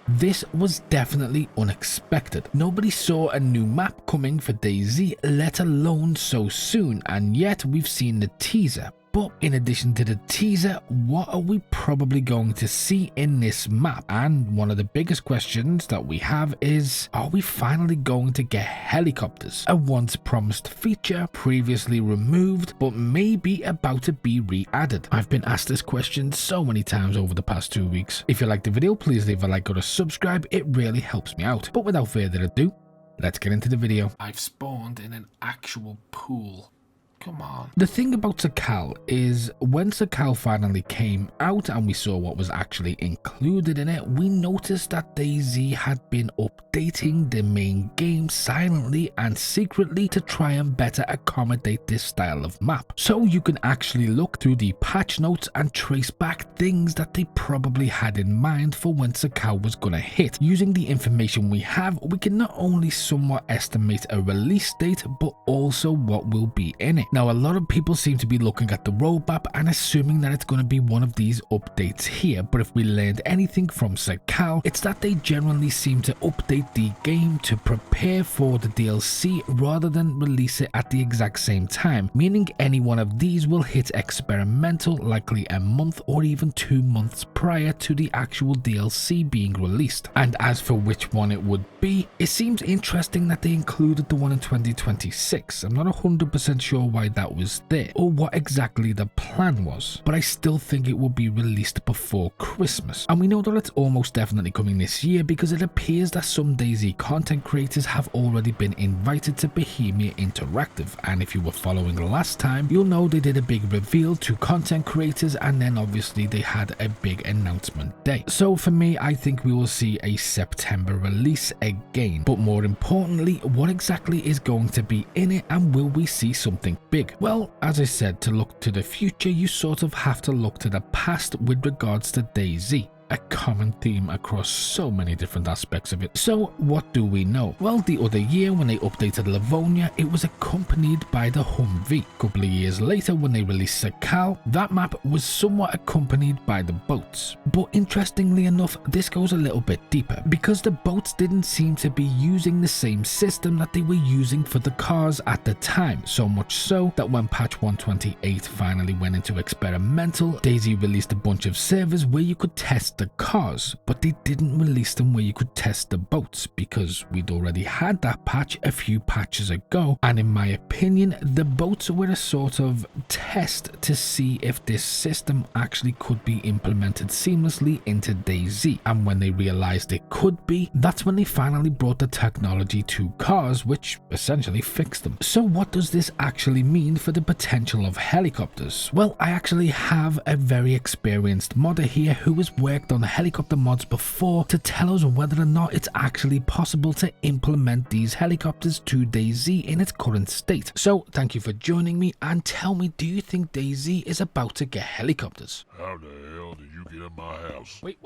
This was definitely unexpected. Nobody saw a new map coming for DayZ, let alone so soon, and yet we've seen the teaser. But in addition to the teaser, what are we probably going to see in this map? And one of the biggest questions that we have is, are we finally going to get helicopters? A once promised feature, previously removed, but maybe about to be re-added. I've been asked this question so many times over the past 2 weeks. If you liked the video, please leave a like or a subscribe, it really helps me out. But without further ado, let's get into the video. I've spawned in an actual pool. Come on. The thing about Sakhal is when Sakhal finally came out and we saw what was actually included in it, we noticed that DayZ had been updating the main game silently and secretly to try and better accommodate this style of map. So you can actually look through the patch notes and trace back things that they probably had in mind for when Sakhal was gonna hit. Using the information we have, we can not only somewhat estimate a release date, but also what will be in it. Now, a lot of people seem to be looking at the roadmap and assuming that it's going to be one of these updates here, but if we learned anything from Sakhal, it's that they generally seem to update the game to prepare for the DLC rather than release it at the exact same time, meaning any one of these will hit experimental likely a month or even 2 months prior to the actual DLC being released. And as for which one it would be, it seems interesting that they included the one in 2026. I'm not 100% sure why that was there or what exactly the plan was, but I still think it will be released before Christmas. And we know that it's almost definitely coming this year because it appears that some DayZ content creators have already been invited to Bohemia Interactive, and if you were following last time, you'll know they did a big reveal to content creators and then obviously they had a big announcement day. So for me, I think we will see a September release again, but more importantly, what exactly is going to be in it and will we see something big? Well, as I said, to look to the future, you sort of have to look to the past with regards to DayZ. A common theme across so many different aspects of it. So what do we know? Well, the other year when they updated Livonia, it was accompanied by the Humvee. A couple of years later when they released Sakhal, that map was somewhat accompanied by the boats. But interestingly enough, this goes a little bit deeper because the boats didn't seem to be using the same system that they were using for the cars at the time. So much so that when patch 128 finally went into experimental, DayZ released a bunch of servers where you could test the cars, but they didn't release them where you could test the boats because we'd already had that patch a few patches ago, and in my opinion the boats were a sort of test to see if this system actually could be implemented seamlessly into DayZ, and when they realized it could be, that's when they finally brought the technology to cars, which essentially fixed them. So what does this actually mean for the potential of helicopters? Well, I actually have a very experienced modder here who has worked on the helicopter mods before to tell us whether or not it's actually possible to implement these helicopters to DayZ in its current state. So thank you for joining me, and tell me, do you think DayZ is about to get helicopters? How the hell did you get in my house? Wait.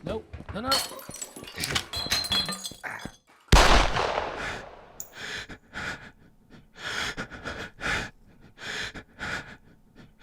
No.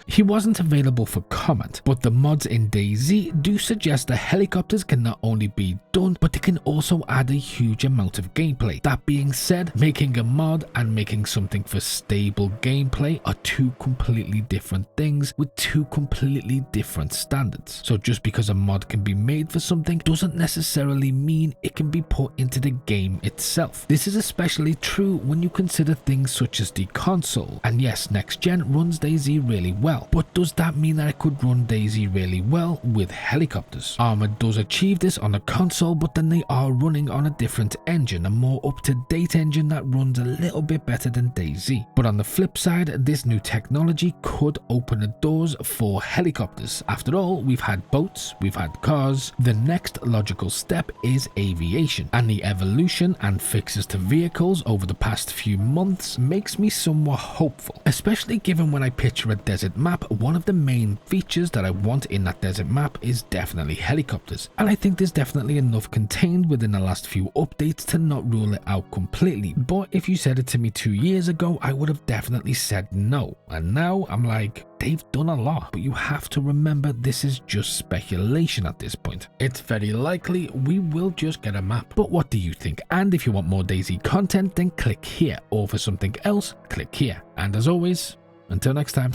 He wasn't available for comment, but the mods in DayZ do suggest that helicopters can not only be done, but they can also add a huge amount of gameplay. That being said, making a mod and making something for stable gameplay are two completely different things with two completely different standards. So just because a mod can be made for something doesn't necessarily mean it can be put into the game itself. This is especially true when you consider things such as the console. And yes, next gen runs DayZ really well, but does that mean that it could run DayZ really well with helicopters? Armored does achieve this on the console, but then they are running on a different engine, a more up-to-date engine that runs a little bit better than DayZ. But on the flip side, this new technology could open the doors for helicopters. After all, we've had boats, we've had cars. The next logical step is aviation, and the evolution and fixes to vehicles over the past few months makes me somewhat hopeful, especially given when I picture a desert map, one of the main features features that I want in that desert map is definitely helicopters, and I think there's definitely enough contained within the last few updates to not rule it out completely. But if you said it to me 2 years ago, I would have definitely said no, and now I'm like, they've done a lot, but you have to remember this is just speculation at this point. It's very likely we will just get a map, but what do you think? And if you want more DayZ content, then click here, or for something else, click here. And as always, until next time.